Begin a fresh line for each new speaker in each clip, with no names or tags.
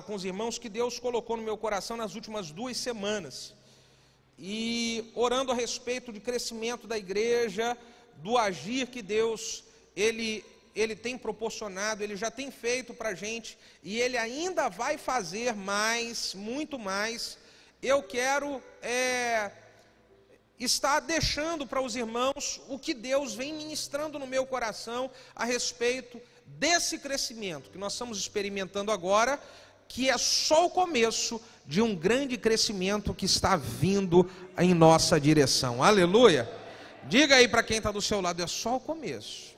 com os irmãos que Deus colocou no meu coração nas últimas 2 semanas. E orando a respeito de crescimento da igreja, do agir que Deus, Ele tem proporcionado, Ele já tem feito para a gente, e Ele ainda vai fazer mais, muito mais. Eu quero estar deixando para os irmãos o que Deus vem ministrando no meu coração a respeito desse crescimento que nós estamos experimentando agora, que é só o começo de um grande crescimento que está vindo em nossa direção. Aleluia! Diga aí para quem está do seu lado, é só o começo.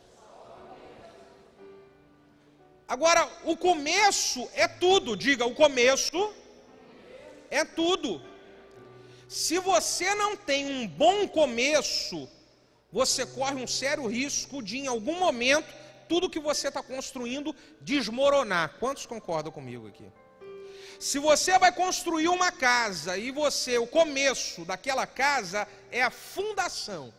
Agora, o começo é tudo. Diga, o começo é tudo. Se você não tem um bom começo, você corre um sério risco de, em algum momento, tudo que você está construindo desmoronar. Quantos concordam comigo aqui? Se você vai construir uma casa e o começo daquela casa é a fundação.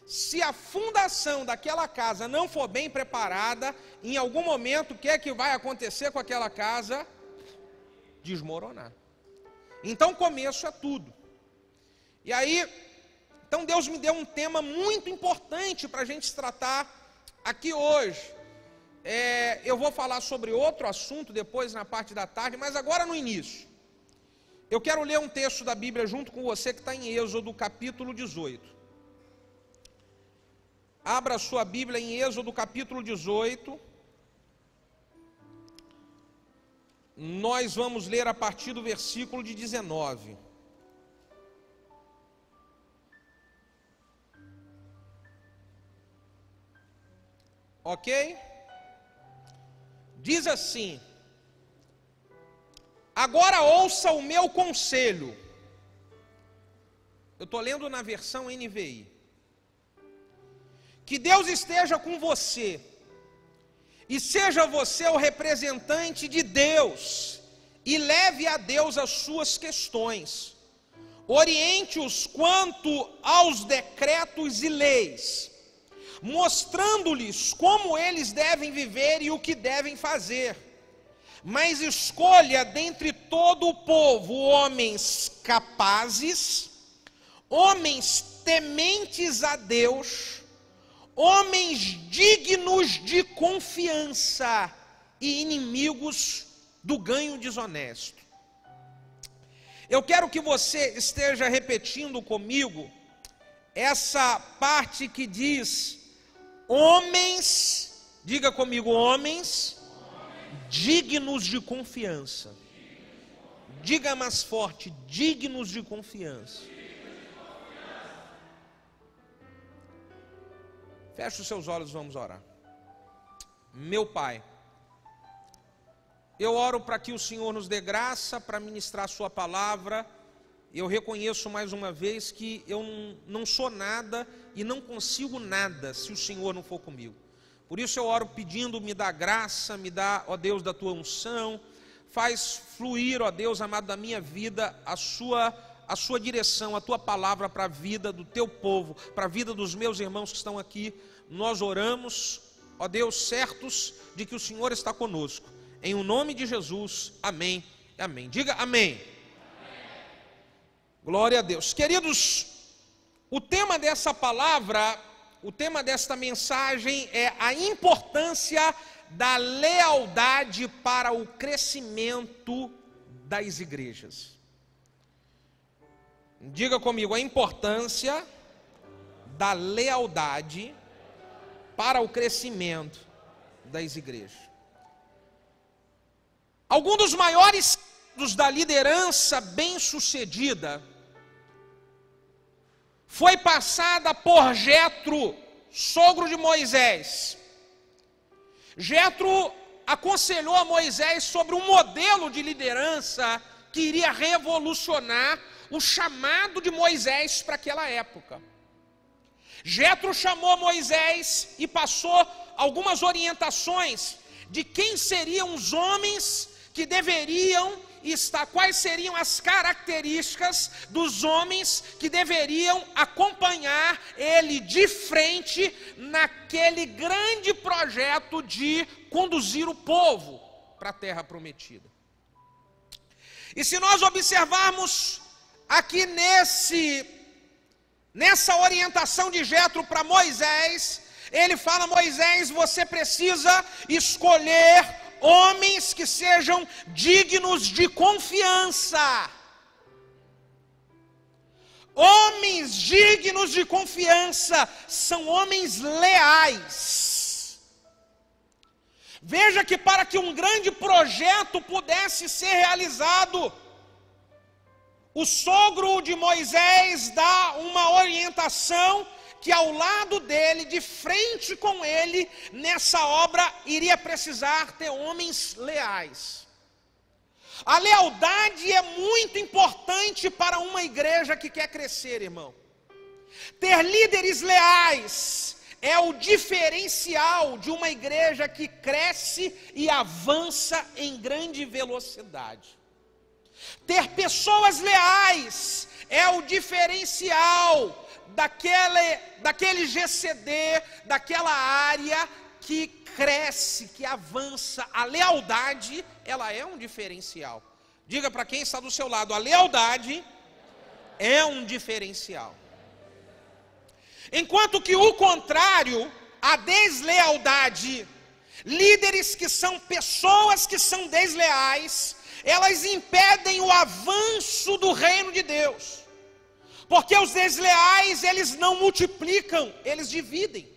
Se a fundação daquela casa não for bem preparada, em algum momento, o que é que vai acontecer com aquela casa? Desmoronar. Então, começo é tudo. E aí, então Deus me deu um tema muito importante para a gente tratar aqui hoje. Eu vou falar sobre outro assunto depois na parte da tarde, mas agora no início. Eu quero ler um texto da Bíblia junto com você que está em Êxodo capítulo 18. Abra a sua Bíblia em Êxodo capítulo 18. Nós vamos ler a partir do versículo de 19. Ok? Diz assim: agora ouça o meu conselho. Eu estou lendo na versão NVI. Que Deus esteja com você, e seja você o representante de Deus, e leve a Deus as suas questões. Oriente-os quanto aos decretos e leis, mostrando-lhes como eles devem viver e o que devem fazer. Mas escolha dentre todo o povo homens capazes, homens tementes a Deus, homens dignos de confiança e inimigos do ganho desonesto. Eu quero que você esteja repetindo comigo essa parte que diz: homens, diga comigo, homens dignos de confiança. Diga mais forte, dignos de confiança. Feche os seus olhos, vamos orar. Meu Pai, eu oro para que o Senhor nos dê graça para ministrar a sua palavra. Eu reconheço mais uma vez que eu não sou nada e não consigo nada se o Senhor não for comigo. Por isso eu oro pedindo, me dá graça, me dá, ó Deus, da tua unção. Faz fluir, ó Deus amado, da minha vida a sua direção, a tua palavra para a vida do teu povo, para a vida dos meus irmãos que estão aqui. Nós oramos, ó Deus, certos de que o Senhor está conosco. Em o nome de Jesus, amém, amém. Diga amém. Glória a Deus. Queridos, o tema dessa palavra, o tema desta mensagem é a importância da lealdade para o crescimento das igrejas. Diga comigo, a importância da lealdade para o crescimento das igrejas. Alguns dos maiores da liderança bem-sucedida foi passada por Jetro, sogro de Moisés. Jetro aconselhou a Moisés sobre um modelo de liderança que iria revolucionar o chamado de Moisés para aquela época. Jetro chamou Moisés e passou algumas orientações de quem seriam os homens que deveriam estar, quais seriam as características dos homens que deveriam acompanhar ele de frente naquele grande projeto de conduzir o povo para a terra prometida. E se nós observarmos aqui nessa orientação de Jetro para Moisés, ele fala: Moisés, você precisa escolher homens que sejam dignos de confiança. Homens dignos de confiança são homens leais. Veja que para que um grande projeto pudesse ser realizado, o sogro de Moisés dá uma orientação que ao lado dele, de frente com ele, nessa obra iria precisar ter homens leais. A lealdade é muito importante para uma igreja que quer crescer, irmão. Ter líderes leais é o diferencial de uma igreja que cresce e avança em grande velocidade. Ter pessoas leais é o diferencial daquele GCD, daquela área que cresce, que avança. A lealdade, ela é um diferencial. Diga para quem está do seu lado: a lealdade é um diferencial. Enquanto que o contrário, a deslealdade, líderes que são pessoas que são desleais, elas impedem o avanço do reino de Deus. Porque os desleais, eles não multiplicam, eles dividem.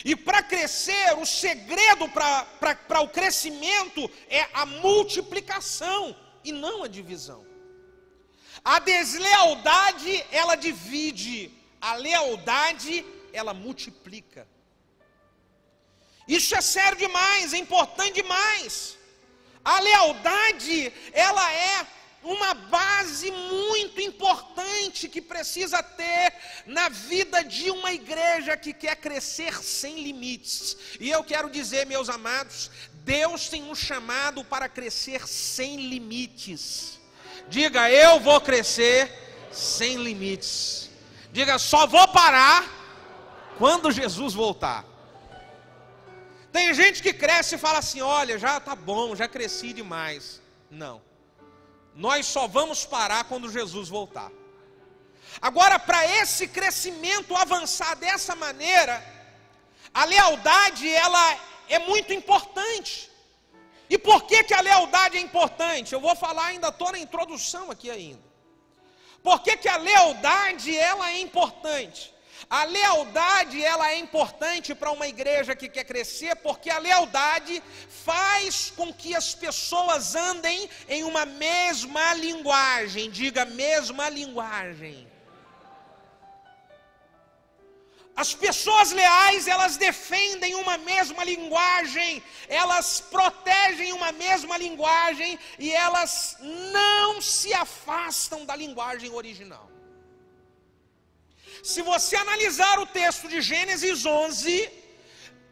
E para crescer, o segredo para o crescimento é a multiplicação e não a divisão. A deslealdade, ela divide. A lealdade, ela multiplica. Isso é sério demais, é importante demais. A lealdade, ela é uma base muito importante que precisa ter na vida de uma igreja que quer crescer sem limites. E eu quero dizer, meus amados, Deus tem um chamado para crescer sem limites. Diga: eu vou crescer sem limites. Diga: só vou parar quando Jesus voltar. Tem gente que cresce e fala assim: olha, já tá bom, já cresci demais. Não. Nós só vamos parar quando Jesus voltar. Agora, para esse crescimento avançar dessa maneira, a lealdade, ela é muito importante. E por que a lealdade é importante? Eu vou falar, ainda estou na introdução aqui ainda. Por que a lealdade, ela é importante? A lealdade, ela é importante para uma igreja que quer crescer, porque a lealdade faz com que as pessoas andem em uma mesma linguagem. Diga: mesma linguagem. As pessoas leais, elas defendem uma mesma linguagem, elas protegem uma mesma linguagem e elas não se afastam da linguagem original. Se você analisar o texto de Gênesis 11,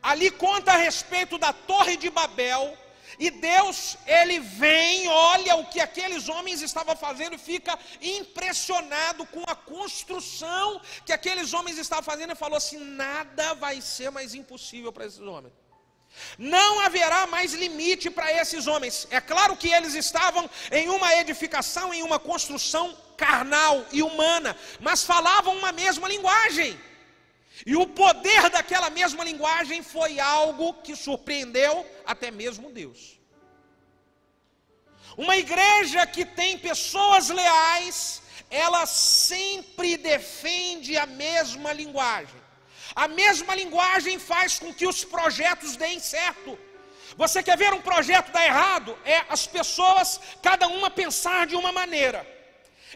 ali conta a respeito da Torre de Babel, e Deus, ele vem, olha o que aqueles homens estavam fazendo e fica impressionado com a construção que aqueles homens estavam fazendo e falou assim: nada vai ser mais impossível para esses homens. Não haverá mais limite para esses homens. É claro que eles estavam em uma edificação, em uma construção carnal e humana, mas falavam uma mesma linguagem. E o poder daquela mesma linguagem foi algo que surpreendeu até mesmo Deus. Uma igreja que tem pessoas leais, ela sempre defende a mesma linguagem. A mesma linguagem faz com que os projetos deem certo. Você quer ver um projeto dar errado? É as pessoas, cada uma pensar de uma maneira.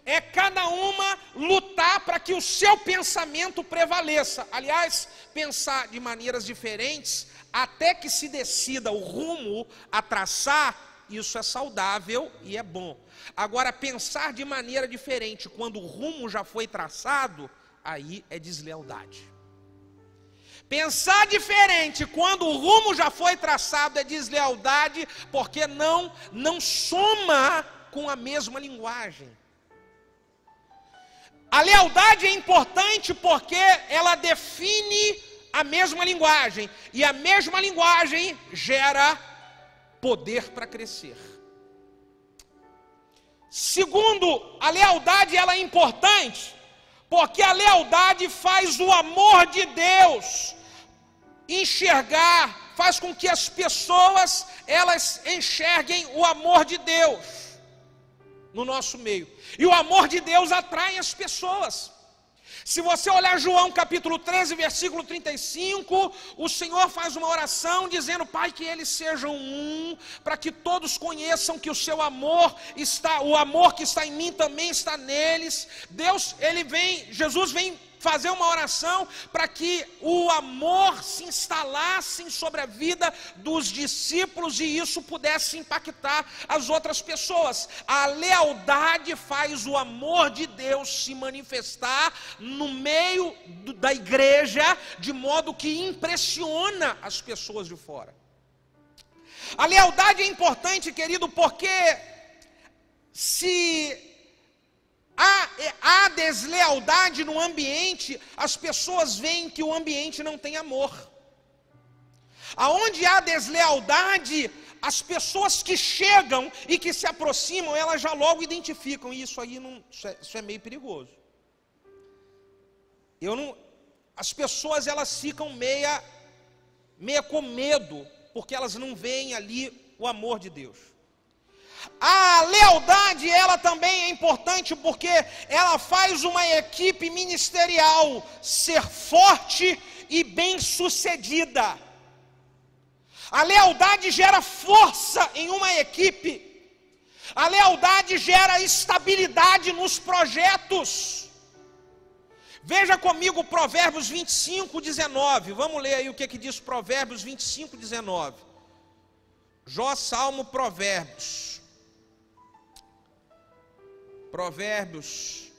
É cada uma lutar para que o seu pensamento prevaleça. Aliás, pensar de maneiras diferentes, até que se decida o rumo a traçar, isso é saudável e é bom. Agora, pensar de maneira diferente, quando o rumo já foi traçado, aí é deslealdade. Pensar diferente quando o rumo já foi traçado é deslealdade, porque não soma com a mesma linguagem. A lealdade é importante porque ela define a mesma linguagem, e a mesma linguagem gera poder para crescer. Segundo, a lealdade ela é importante, porque a lealdade faz o amor de Deus enxergar, faz com que as pessoas elas enxerguem o amor de Deus no nosso meio. E o amor de Deus atrai as pessoas. Se você olhar João capítulo 13, versículo 35, o Senhor faz uma oração dizendo: Pai, que eles sejam um, para que todos conheçam que o seu amor está, o amor que está em mim também está neles. Jesus vem fazer uma oração para que o amor se instalasse sobre a vida dos discípulos e isso pudesse impactar as outras pessoas. A lealdade faz o amor de Deus se manifestar no meio da igreja, de modo que impressiona as pessoas de fora. A lealdade é importante, querido, porque se há deslealdade no ambiente, as pessoas veem que o ambiente não tem amor. Aonde há deslealdade, as pessoas que chegam e que se aproximam, elas já logo identificam. E isso aí isso é meio perigoso. As pessoas elas ficam meia com medo, porque elas não veem ali o amor de Deus. A lealdade, ela também é importante porque ela faz uma equipe ministerial ser forte e bem-sucedida. A lealdade gera força em uma equipe. A lealdade gera estabilidade nos projetos. Veja comigo Provérbios 25, 19. Vamos ler aí o que diz Provérbios 25, 19. Jó, Salmo, Provérbios. Provérbios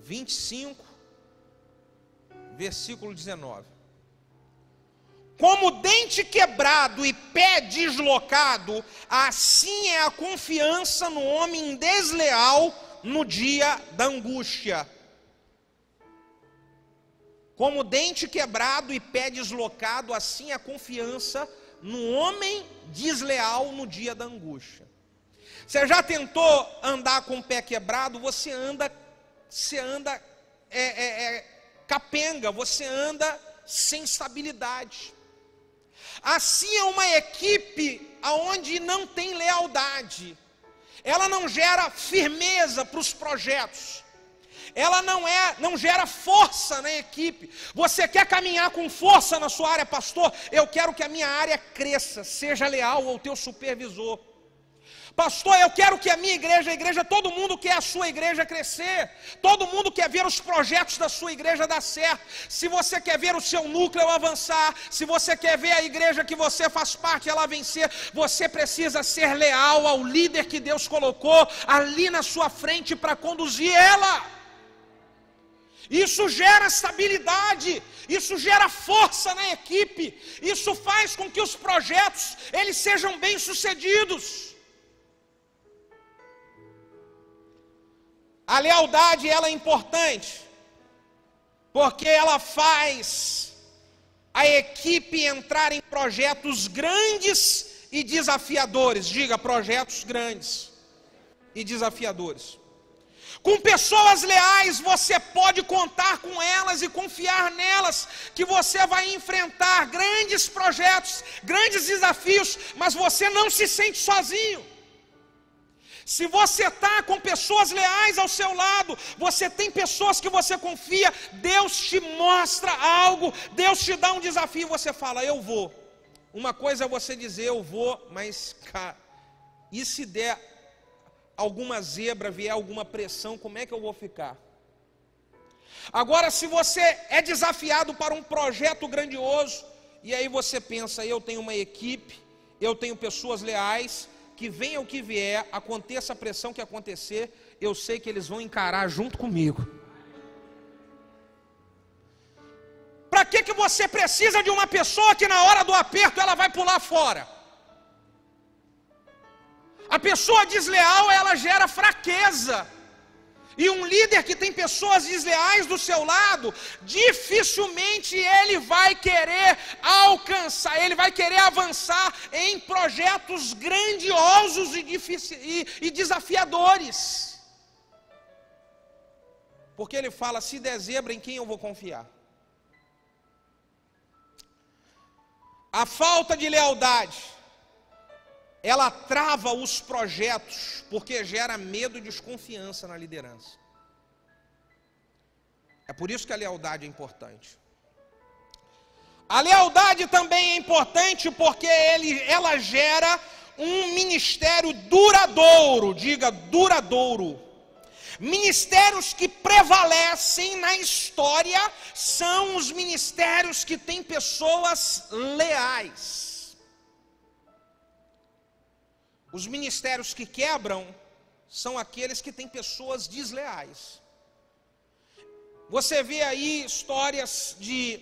25, versículo 19. Como dente quebrado e pé deslocado, assim é a confiança no homem desleal no dia da angústia. Como dente quebrado e pé deslocado, assim é a confiança no homem desleal no dia da angústia. Você já tentou andar com o pé quebrado? Você anda capenga, você anda sem estabilidade. Assim é uma equipe onde não tem lealdade. Ela não gera firmeza para os projetos. Ela não gera força na equipe. Você quer caminhar com força na sua área, pastor? Eu quero que a minha área cresça, seja leal ao teu supervisor. Pastor, eu quero que a minha igreja, todo mundo quer a sua igreja crescer. Todo mundo quer ver os projetos da sua igreja dar certo. Se você quer ver o seu núcleo avançar, se você quer ver a igreja que você faz parte, ela vencer, você precisa ser leal ao líder que Deus colocou ali na sua frente para conduzir ela. Isso gera estabilidade, isso gera força na equipe, isso faz com que os projetos eles sejam bem-sucedidos. A lealdade ela é importante, porque ela faz a equipe entrar em projetos grandes e desafiadores. Diga, projetos grandes e desafiadores. Com pessoas leais, você pode contar com elas e confiar nelas, que você vai enfrentar grandes projetos, grandes desafios, mas você não se sente sozinho. Se você está com pessoas leais ao seu lado, você tem pessoas que você confia, Deus te mostra algo, Deus te dá um desafio, você fala, eu vou. Uma coisa é você dizer, eu vou, mas, cara, e se der alguma zebra, vier alguma pressão, como é que eu vou ficar? Agora, se você é desafiado para um projeto grandioso, e aí você pensa, eu tenho uma equipe, eu tenho pessoas leais, que venha o que vier, aconteça a pressão que acontecer, eu sei que eles vão encarar junto comigo. Para que você precisa de uma pessoa que na hora do aperto ela vai pular fora? A pessoa desleal ela gera fraqueza. E um líder que tem pessoas desleais do seu lado, dificilmente ele vai querer alcançar, ele vai querer avançar em projetos grandiosos e desafiadores. Porque ele fala, se der zebra, em quem eu vou confiar? A falta de lealdade, ela trava os projetos, porque gera medo e desconfiança na liderança. É por isso que a lealdade é importante. A lealdade também é importante porque ela gera um ministério duradouro, diga duradouro. Ministérios que prevalecem na história são os ministérios que têm pessoas leais. Os ministérios que quebram são aqueles que têm pessoas desleais. Você vê aí histórias de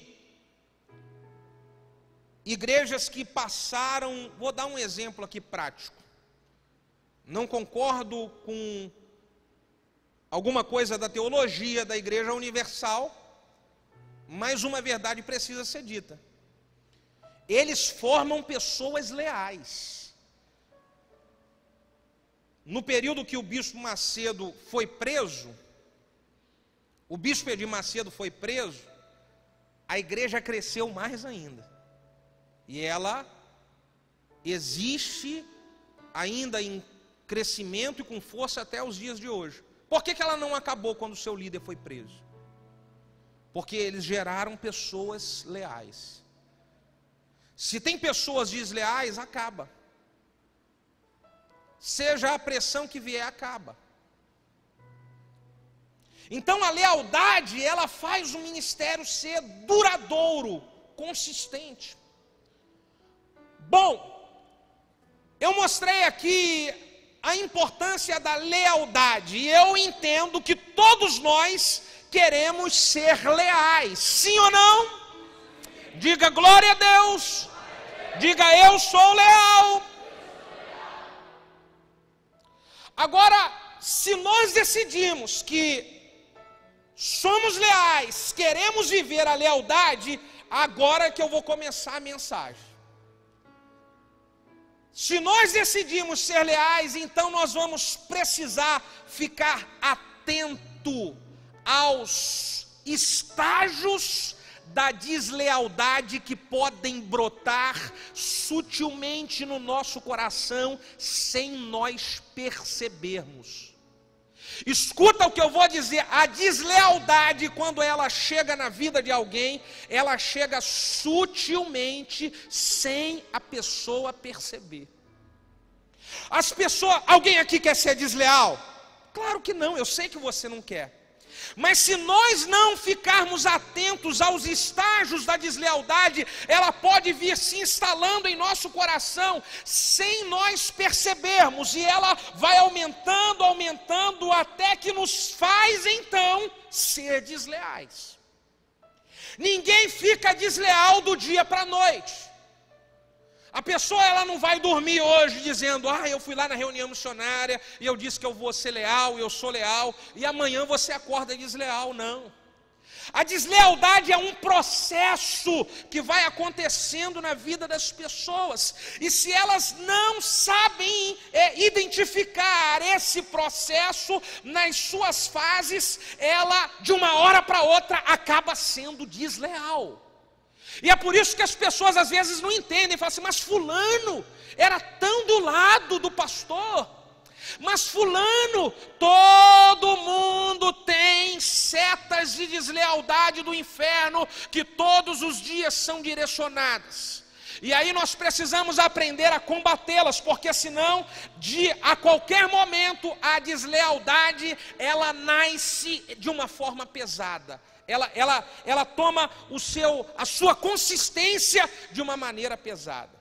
igrejas que passaram, vou dar um exemplo aqui prático. Não concordo com alguma coisa da teologia da Igreja Universal, mas uma verdade precisa ser dita. Eles formam pessoas leais. No período que o bispo Macedo foi preso, o bispo Edir Macedo foi preso, a igreja cresceu mais ainda. E ela existe ainda em crescimento e com força até os dias de hoje. Por que ela não acabou quando o seu líder foi preso? Porque eles geraram pessoas leais. Se tem pessoas desleais, acaba. Seja a pressão que vier, acaba. Então a lealdade, ela faz o ministério ser duradouro, consistente. Bom, eu mostrei aqui a importância da lealdade, e eu entendo que todos nós queremos ser leais, sim ou não? Diga glória a Deus, diga eu sou leal. Agora, se nós decidimos que somos leais, queremos viver a lealdade, agora é que eu vou começar a mensagem. Se nós decidimos ser leais, então nós vamos precisar ficar atento aos estágios da deslealdade que podem brotar sutilmente no nosso coração sem nós percebermos. Escuta o que eu vou dizer, a deslealdade, quando ela chega na vida de alguém, ela chega sutilmente, sem a pessoa perceber. As pessoas, alguém aqui quer ser desleal? Claro que não, eu sei que você não quer. Mas se nós não ficarmos atentos aos estágios da deslealdade, ela pode vir se instalando em nosso coração, sem nós percebermos, e ela vai aumentando, aumentando, até que nos faz então ser desleais. Ninguém fica desleal do dia para a noite. A pessoa, ela não vai dormir hoje dizendo, eu fui lá na reunião missionária e eu disse que eu vou ser leal, eu sou leal, e amanhã você acorda desleal. Não. A deslealdade é um processo que vai acontecendo na vida das pessoas, e se elas não sabem identificar esse processo nas suas fases, ela de uma hora para outra acaba sendo desleal. E é por isso que as pessoas às vezes não entendem, falam assim, mas fulano era tão do lado do pastor, mas fulano, todo mundo tem setas de deslealdade do inferno que todos os dias são direcionadas. E aí nós precisamos aprender a combatê-las, porque senão, a qualquer momento, a deslealdade, ela nasce de uma forma pesada. Ela toma a sua consistência de uma maneira pesada.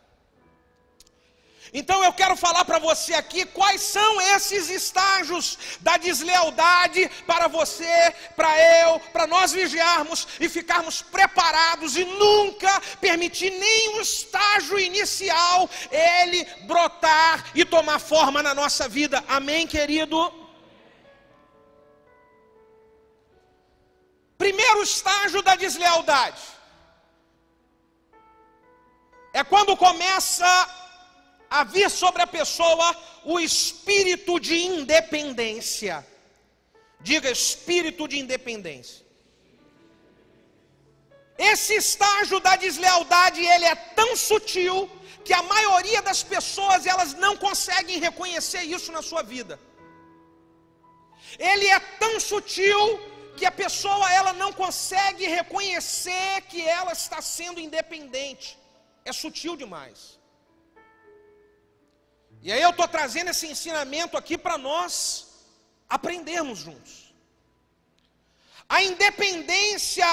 Então eu quero falar para você aqui quais são esses estágios da deslealdade para você, para eu, para nós vigiarmos e ficarmos preparados e nunca permitir nenhum estágio inicial ele brotar e tomar forma na nossa vida. Amém, querido? Primeiro estágio da deslealdade é quando começa a vir sobre a pessoa o espírito de independência. Diga, espírito de independência. Esse estágio da deslealdade, ele é tão sutil que a maioria das pessoas, elas não conseguem reconhecer isso na sua vida. Ele é tão sutil que a pessoa, ela não consegue reconhecer que ela está sendo independente. É sutil demais. E aí eu estou trazendo esse ensinamento aqui para nós aprendermos juntos. A independência,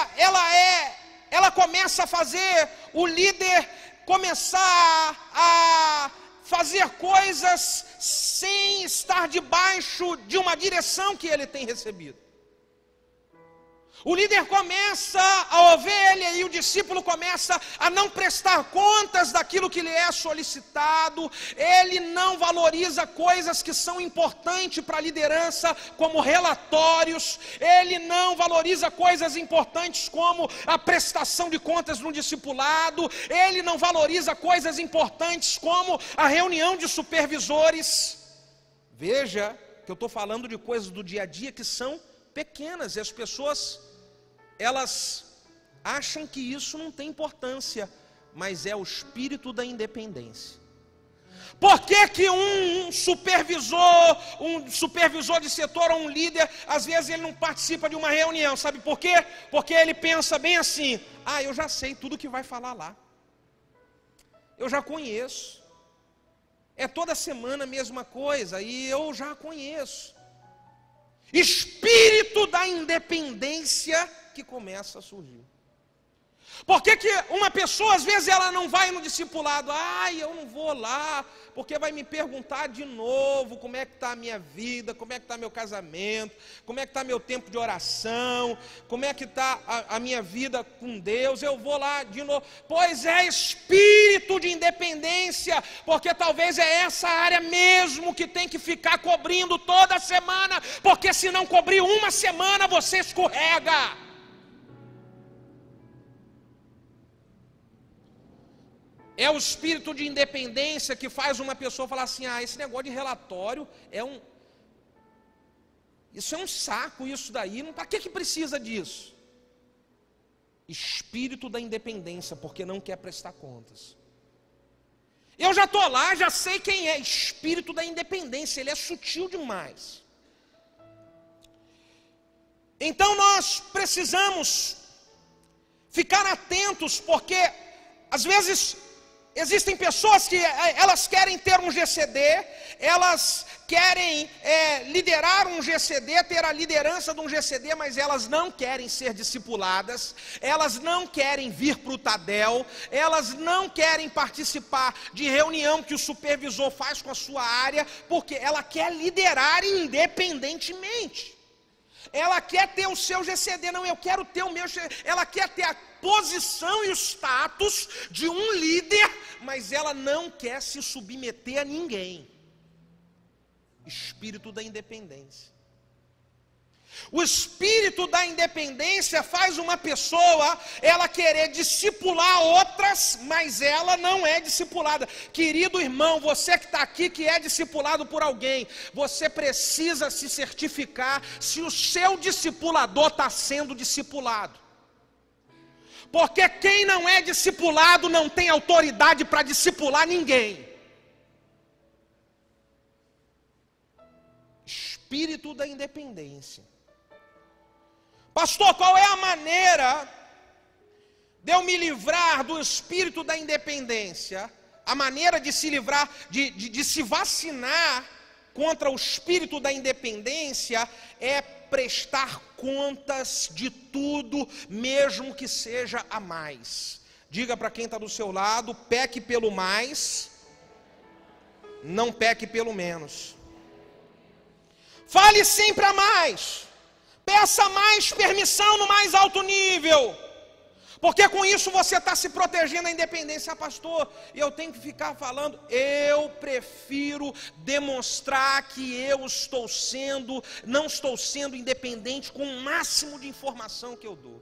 ela começa a fazer o líder começar a fazer coisas sem estar debaixo de uma direção que ele tem recebido. O líder começa, a ovelha e o discípulo começa a não prestar contas daquilo que lhe é solicitado. Ele não valoriza coisas que são importantes para a liderança, como relatórios. Ele não valoriza coisas importantes como a prestação de contas no discipulado. Ele não valoriza coisas importantes como a reunião de supervisores. Veja que eu estou falando de coisas do dia a dia que são pequenas, e as pessoas, elas acham que isso não tem importância, mas é o espírito da independência. Por que que um supervisor de setor ou um líder, às vezes ele não participa de uma reunião? Sabe por quê? Porque ele pensa bem assim: eu já sei tudo que vai falar lá, eu já conheço, é toda semana a mesma coisa, e eu já conheço. Espírito da independência que começa a surgir. Por que que uma pessoa, às vezes, ela não vai no discipulado? Eu não vou lá, porque vai me perguntar de novo como é que está a minha vida, como é que está meu casamento, como é que está meu tempo de oração, como é que está a minha vida com Deus. Eu vou lá de novo. Pois é, espírito de independência, porque talvez é essa área mesmo que tem que ficar cobrindo toda semana, porque se não cobrir uma semana, você escorrega. É o espírito de independência que faz uma pessoa falar assim: esse negócio de relatório isso é um saco, isso daí, para que precisa disso? Espírito da independência, porque não quer prestar contas. Eu já estou lá, já sei quem é. Espírito da independência, ele é sutil demais. Então nós precisamos ficar atentos, porque às vezes existem pessoas que elas querem ter um GCD, elas querem liderar um GCD, ter a liderança de um GCD, mas elas não querem ser discipuladas, elas não querem vir para o Tadel, elas não querem participar de reunião que o supervisor faz com a sua área, porque ela quer liderar independentemente. Ela quer ter o seu GCD, não, eu quero ter o meu GCD. Ela quer ter a posição e o status de um líder, mas ela não quer se submeter a ninguém. Espírito da independência. O espírito da independência faz uma pessoa, ela querer discipular outras, mas ela não é discipulada. Querido irmão, você que está aqui, que é discipulado por alguém, você precisa se certificar se o seu discipulador está sendo discipulado. Porque quem não é discipulado não tem autoridade para discipular ninguém. Espírito da independência. Pastor, qual é a maneira de eu me livrar do espírito da independência? A maneira de se livrar, de se vacinar contra o espírito da independência é prestar contas de tudo, mesmo que seja a mais. Diga para quem está do seu lado: peque pelo mais, não peque pelo menos. Fale sempre a mais. Peça mais permissão no mais alto nível. Porque com isso você está se protegendo da independência. Pastor, eu tenho que ficar falando. Eu prefiro demonstrar que eu não estou sendo independente com o máximo de informação que eu dou.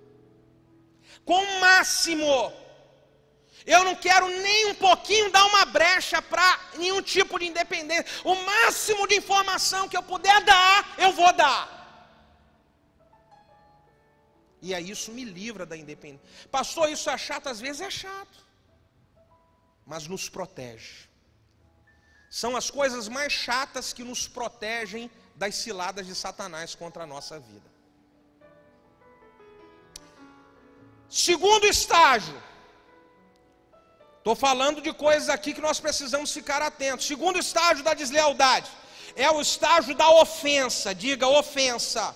Com o máximo. Eu não quero nem um pouquinho dar uma brecha para nenhum tipo de independência. O máximo de informação que eu puder dar, eu vou dar. E aí isso me livra da independência. Pastor, isso é chato? Às vezes é chato. Mas nos protege. São as coisas mais chatas que nos protegem das ciladas de Satanás contra a nossa vida. Segundo estágio. Estou falando de coisas aqui que nós precisamos ficar atentos. Segundo estágio da deslealdade. É o estágio da ofensa. Diga, ofensa.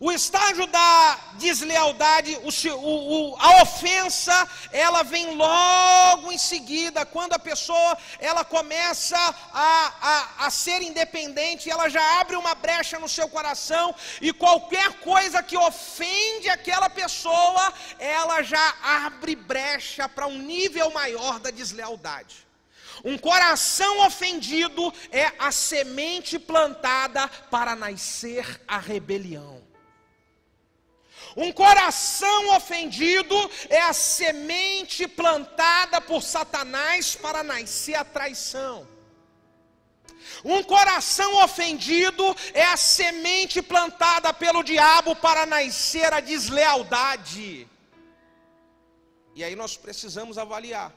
O estágio da deslealdade, a ofensa, ela vem logo em seguida, quando a pessoa ela começa a ser independente, ela já abre uma brecha no seu coração, e qualquer coisa que ofende aquela pessoa, ela já abre brecha para um nível maior da deslealdade. Um coração ofendido é a semente plantada para nascer a rebelião. Um coração ofendido é a semente plantada por Satanás para nascer a traição. Um coração ofendido é a semente plantada pelo diabo para nascer a deslealdade. E aí nós precisamos avaliar.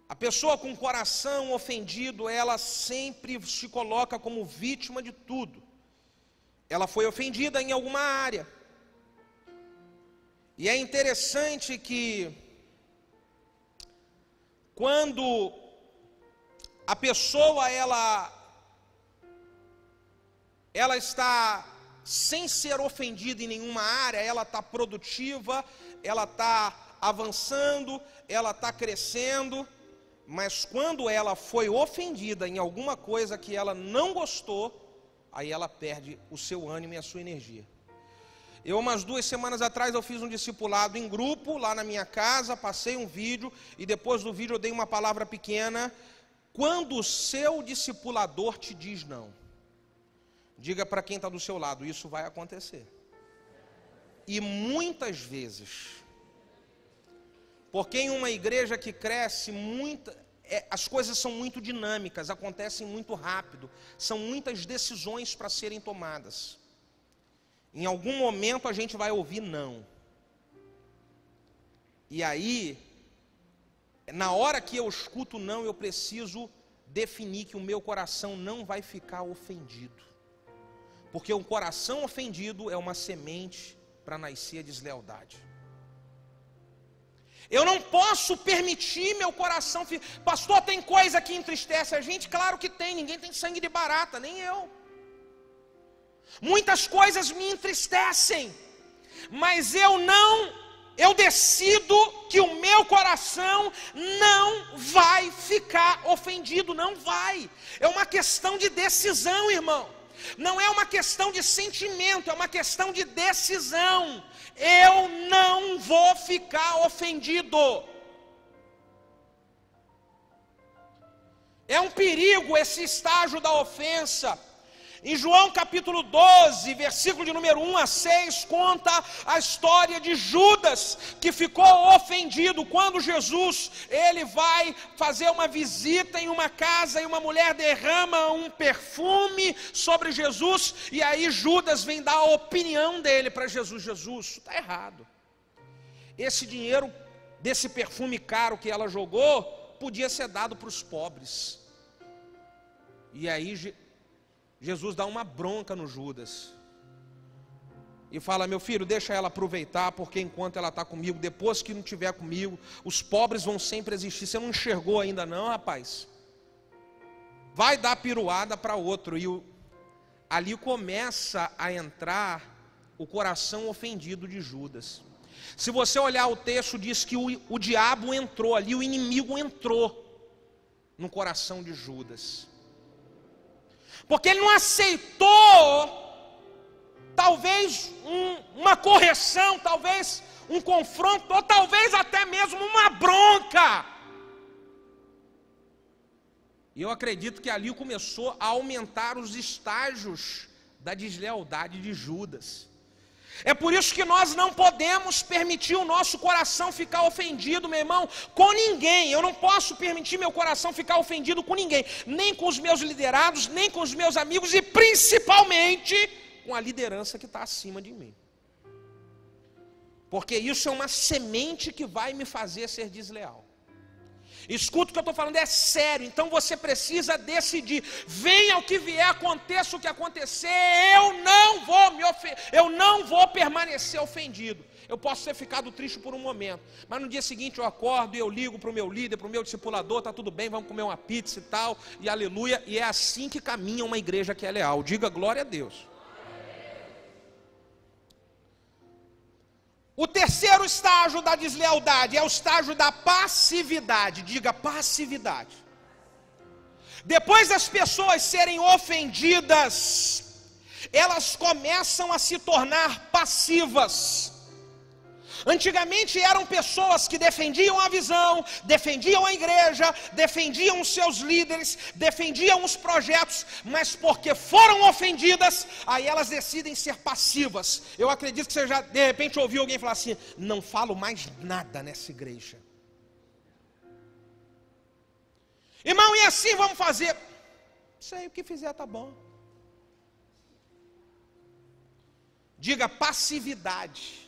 A pessoa com coração ofendido, ela sempre se coloca como vítima de tudo. Ela foi ofendida em alguma área. E é interessante que quando a pessoa ela está sem ser ofendida em nenhuma área, ela está produtiva, ela está avançando, ela está crescendo, mas quando ela foi ofendida em alguma coisa que ela não gostou, aí ela perde o seu ânimo e a sua energia. Umas 2 semanas atrás, eu fiz um discipulado em grupo, lá na minha casa, passei um vídeo, e depois do vídeo eu dei uma palavra pequena. Quando o seu discipulador te diz não, diga para quem está do seu lado, isso vai acontecer. E muitas vezes, porque em uma igreja que cresce, as coisas são muito dinâmicas, acontecem muito rápido, são muitas decisões para serem tomadas. Em algum momento a gente vai ouvir não. E aí, na hora que eu escuto não, eu preciso definir que o meu coração não vai ficar ofendido. Porque um coração ofendido é uma semente para nascer a deslealdade. Eu não posso permitir meu coração... Pastor, tem coisa que entristece a gente? Claro que tem, ninguém tem sangue de barata, nem eu. Muitas coisas me entristecem, mas eu decido que o meu coração não vai ficar ofendido, não vai. É uma questão de decisão, irmão. Não é uma questão de sentimento, é uma questão de decisão. Eu não vou ficar ofendido. É um perigo esse estágio da ofensa. Em João capítulo 12, versículo de número 1 a 6, conta a história de Judas, que ficou ofendido quando Jesus, ele vai fazer uma visita em uma casa e uma mulher derrama um perfume sobre Jesus, e aí Judas vem dar a opinião dele para Jesus. Jesus, isso está errado. Esse dinheiro desse perfume caro que ela jogou, podia ser dado para os pobres. E aí Jesus dá uma bronca no Judas e fala: meu filho, deixa ela aproveitar, porque enquanto ela está comigo, depois que não estiver comigo, os pobres vão sempre existir. Você não enxergou ainda não, rapaz? Vai dar piruada para outro. E ali começa a entrar o coração ofendido de Judas. Se você olhar o texto, diz que o diabo entrou ali, o inimigo entrou no coração de Judas. Porque ele não aceitou talvez uma correção, talvez um confronto, ou talvez até mesmo uma bronca. E eu acredito que ali começou a aumentar os estágios da deslealdade de Judas. É por isso que nós não podemos permitir o nosso coração ficar ofendido, meu irmão, com ninguém. Eu não posso permitir meu coração ficar ofendido com ninguém, nem com os meus liderados, nem com os meus amigos e principalmente com a liderança que está acima de mim. Porque isso é uma semente que vai me fazer ser desleal. Escuta o que eu estou falando, é sério. Então você precisa decidir. Venha o que vier, aconteça o que acontecer, eu não vou permanecer ofendido. Eu posso ter ficado triste por um momento, mas no dia seguinte eu acordo e eu ligo para o meu líder, para o meu discipulador, está tudo bem, vamos comer uma pizza e tal, e aleluia. E é assim que caminha uma igreja que é leal. Diga glória a Deus. O terceiro estágio da deslealdade é o estágio da passividade. Diga passividade. Depois das pessoas serem ofendidas, elas começam a se tornar passivas. Antigamente eram pessoas que defendiam a visão, defendiam a igreja, defendiam os seus líderes, defendiam os projetos, mas porque foram ofendidas, aí elas decidem ser passivas. Eu acredito que você já de repente ouviu alguém falar assim: não falo mais nada nessa igreja. Irmão, e assim vamos fazer? Sei, o que fizer tá bom. Diga passividade.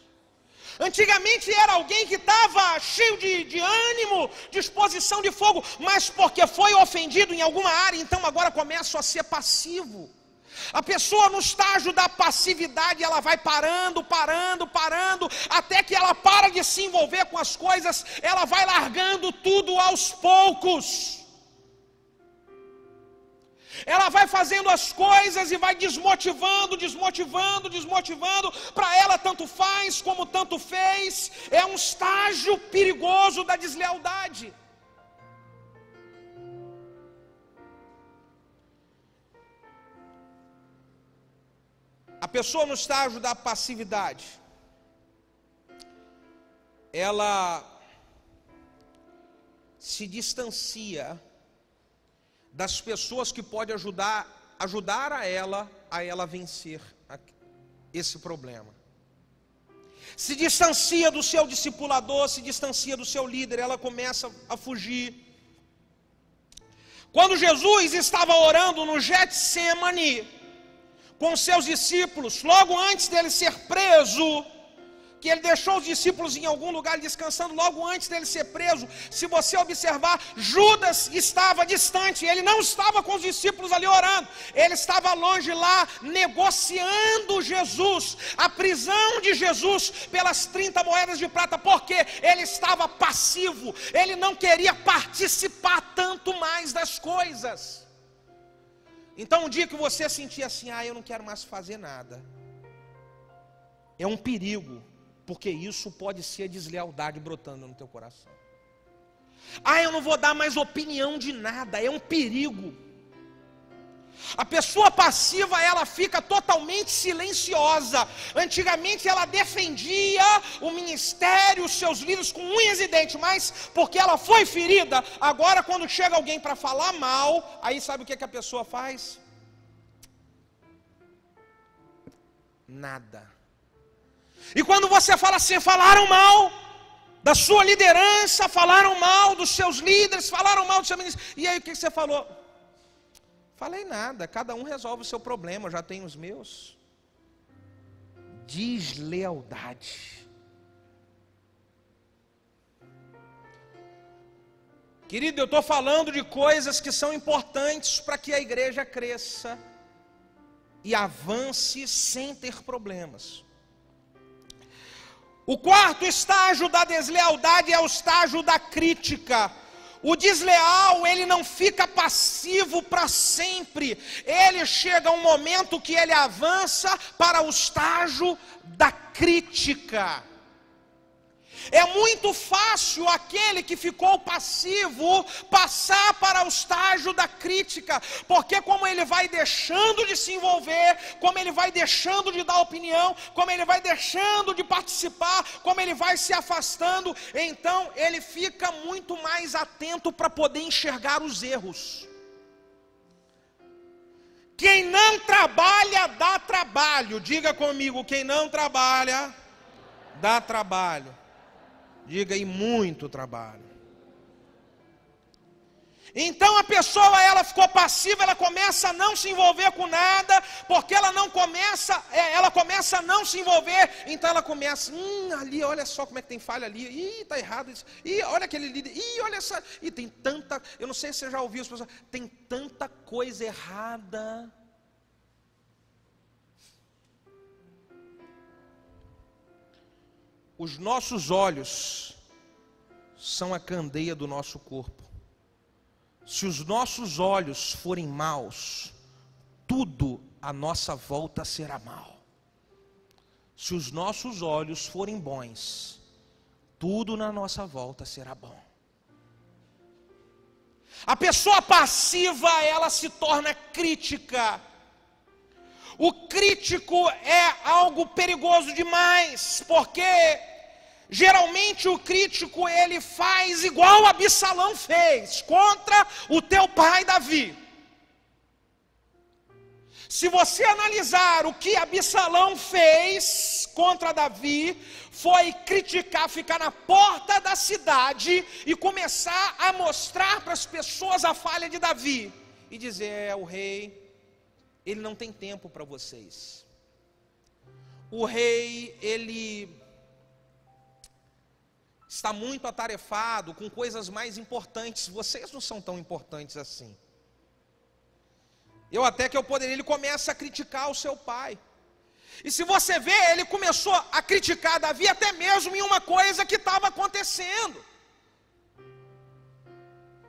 Antigamente era alguém que estava cheio de ânimo, disposição de fogo, mas porque foi ofendido em alguma área, então agora começa a ser passivo. A pessoa no estágio da passividade, ela vai parando, até que ela para de se envolver com as coisas, ela vai largando tudo aos poucos. Ela vai fazendo as coisas e vai desmotivando, para ela tanto faz como tanto fez. É um estágio perigoso da deslealdade. A pessoa no estágio da passividade, ela se distancia das pessoas que podem ajudar a ela vencer esse problema. Se distancia do seu discipulador, se distancia do seu líder, ela começa a fugir. Quando Jesus estava orando no Getsêmani com seus discípulos, logo antes dele ser preso, que ele deixou os discípulos em algum lugar descansando, logo antes dele ser preso, se você observar, Judas estava distante, ele não estava com os discípulos ali orando, ele estava longe lá, negociando Jesus, a prisão de Jesus, pelas 30 moedas de prata, porque ele estava passivo, ele não queria participar tanto mais das coisas. Então um dia que você sentir assim, eu não quero mais fazer nada, é um perigo, porque isso pode ser deslealdade brotando no teu coração. Eu não vou dar mais opinião de nada, é um perigo. A pessoa passiva, ela fica totalmente silenciosa. Antigamente ela defendia o ministério, os seus líderes com unhas e dentes, mas porque ela foi ferida, agora quando chega alguém para falar mal, aí sabe o que a pessoa faz? Nada. E quando você fala assim, falaram mal da sua liderança, falaram mal dos seus líderes, falaram mal do seu ministro, e aí o que você falou? Falei nada, cada um resolve o seu problema, eu já tenho os meus. Deslealdade. Querido, eu estou falando de coisas que são importantes para que a igreja cresça e avance sem ter problemas. O quarto estágio da deslealdade é o estágio da crítica. O desleal, ele não fica passivo para sempre. Ele chega um momento que ele avança para o estágio da crítica. É muito fácil aquele que ficou passivo passar para o estágio da crítica, porque como ele vai deixando de se envolver, como ele vai deixando de dar opinião, como ele vai deixando de participar, como ele vai se afastando, então ele fica muito mais atento para poder enxergar os erros. Quem não trabalha, dá trabalho. Diga comigo, quem não trabalha, dá trabalho. Diga aí, muito trabalho. Então a pessoa, ela ficou passiva, ela começa a não se envolver com nada, porque ela começa a não se envolver, então ela começa, ali, olha só como é que tem falha ali, tá errado isso, olha aquele líder, olha essa, tem tanta, eu não sei se você já ouviu as pessoas, tem tanta coisa errada. Os nossos olhos são a candeia do nosso corpo. Se os nossos olhos forem maus, tudo à nossa volta será mal. Se os nossos olhos forem bons, tudo na nossa volta será bom. A pessoa passiva, ela se torna crítica. O crítico é algo perigoso demais, porque geralmente o crítico, ele faz igual Absalão fez contra o teu pai Davi. Se você analisar o que Absalão fez contra Davi, foi criticar, ficar na porta da cidade e começar a mostrar para as pessoas a falha de Davi. E dizer, o rei, ele não tem tempo para vocês. O rei, ele está muito atarefado com coisas mais importantes. Vocês não são tão importantes assim. Ele começa a criticar o seu pai. E se você vê, ele começou a criticar Davi até mesmo em uma coisa que estava acontecendo.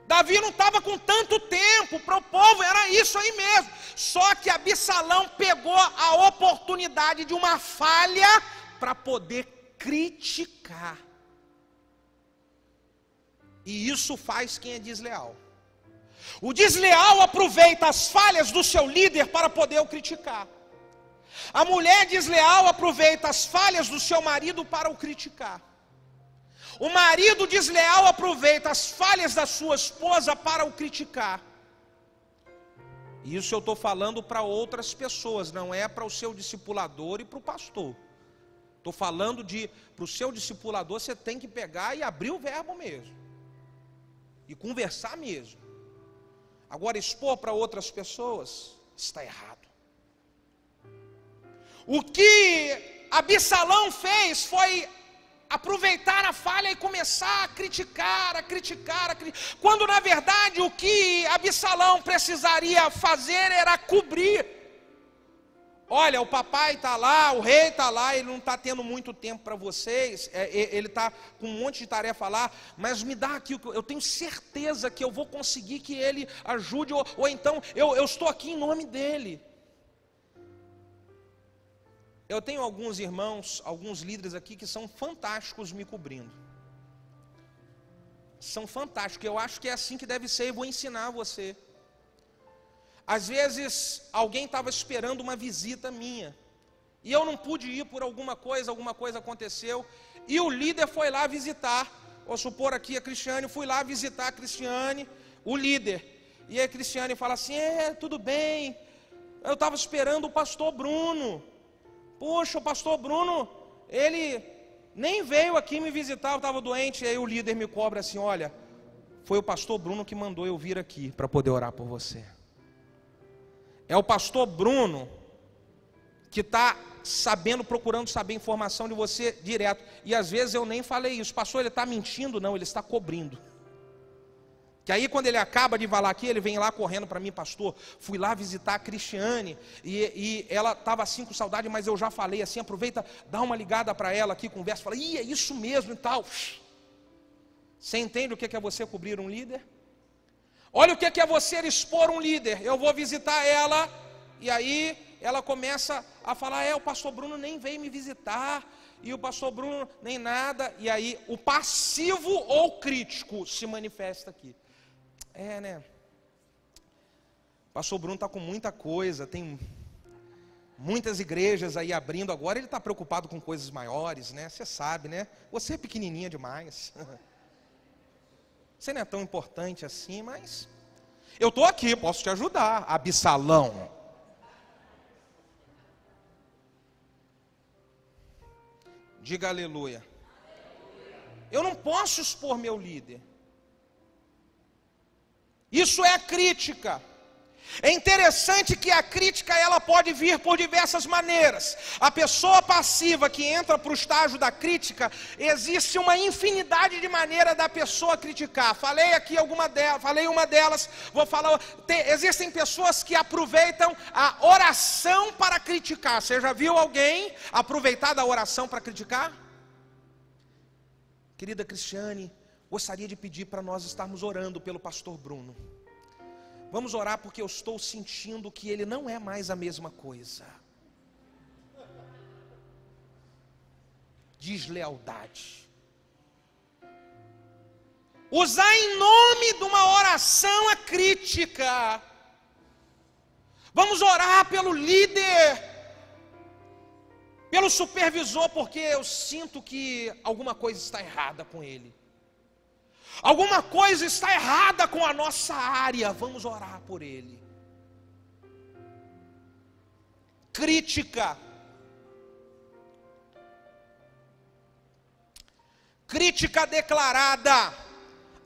Davi não estava com tanto tempo para o povo, era isso aí mesmo. Só que Absalão pegou a oportunidade de uma falha para poder criticar. E isso faz quem é desleal. O desleal aproveita as falhas do seu líder para poder o criticar. A mulher desleal aproveita as falhas do seu marido para o criticar. O marido desleal aproveita as falhas da sua esposa para o criticar. Isso eu estou falando para outras pessoas, não é para o seu discipulador e para o pastor. Estou falando para o seu discipulador, você tem que pegar e abrir o verbo mesmo. E conversar mesmo. Agora, expor para outras pessoas está errado. O que Absalão fez foi aproveitar a falha e começar a criticar. Quando na verdade o que Absalão precisaria fazer era cobrir. Olha, o papai está lá, o rei está lá, ele não está tendo muito tempo para vocês, ele está com um monte de tarefa lá, mas me dá aqui, eu tenho certeza que eu vou conseguir que ele ajude, ou então eu estou aqui em nome dele. Eu tenho alguns irmãos, alguns líderes aqui que são fantásticos me cobrindo. São fantásticos, eu acho que é assim que deve ser, eu vou ensinar você. Às vezes, alguém estava esperando uma visita minha, e eu não pude ir por alguma coisa aconteceu, e o líder foi lá visitar, vou supor aqui a Cristiane, fui lá visitar a Cristiane, o líder, e a Cristiane fala assim, tudo bem, eu estava esperando o pastor Bruno, poxa, o pastor Bruno, ele nem veio aqui me visitar, eu estava doente, e aí o líder me cobra assim, olha, foi o pastor Bruno que mandou eu vir aqui, para poder orar por você. É o pastor Bruno que está procurando saber informação de você direto. E às vezes eu nem falei isso. Pastor, ele está mentindo? Não, ele está cobrindo. Que aí quando ele acaba de falar aqui, ele vem lá correndo para mim, pastor, fui lá visitar a Cristiane, e ela estava assim com saudade, mas eu já falei assim, aproveita, dá uma ligada para ela aqui, conversa, fala, é isso mesmo e tal. Você entende o que é você cobrir um líder? Olha o que é você expor um líder. Eu vou visitar ela, e aí ela começa a falar, o pastor Bruno nem veio me visitar, e o pastor Bruno nem nada, e aí o passivo ou crítico se manifesta aqui. Né? O pastor Bruno está com muita coisa, tem muitas igrejas aí abrindo agora, ele está preocupado com coisas maiores, né? Você sabe, né? Você é pequenininha demais. Você não é tão importante assim, mas eu estou aqui, posso te ajudar, Absalão. Diga aleluia. Eu não posso expor meu líder. Isso é crítica. É interessante que a crítica ela pode vir por diversas maneiras. A pessoa passiva que entra para o estágio da crítica, existe uma infinidade de maneiras da pessoa criticar. Falei aqui uma delas, vou falar. Existem pessoas que aproveitam a oração para criticar. Você já viu alguém aproveitar da oração para criticar? Querida Cristiane, gostaria de pedir para nós estarmos orando pelo pastor Bruno. Vamos orar porque eu estou sentindo que ele não é mais a mesma coisa. Deslealdade. Usar em nome de uma oração a crítica. Vamos orar pelo líder, pelo supervisor, porque eu sinto que alguma coisa está errada com ele. Alguma coisa está errada com a nossa área, vamos orar por ele. Crítica. Crítica declarada.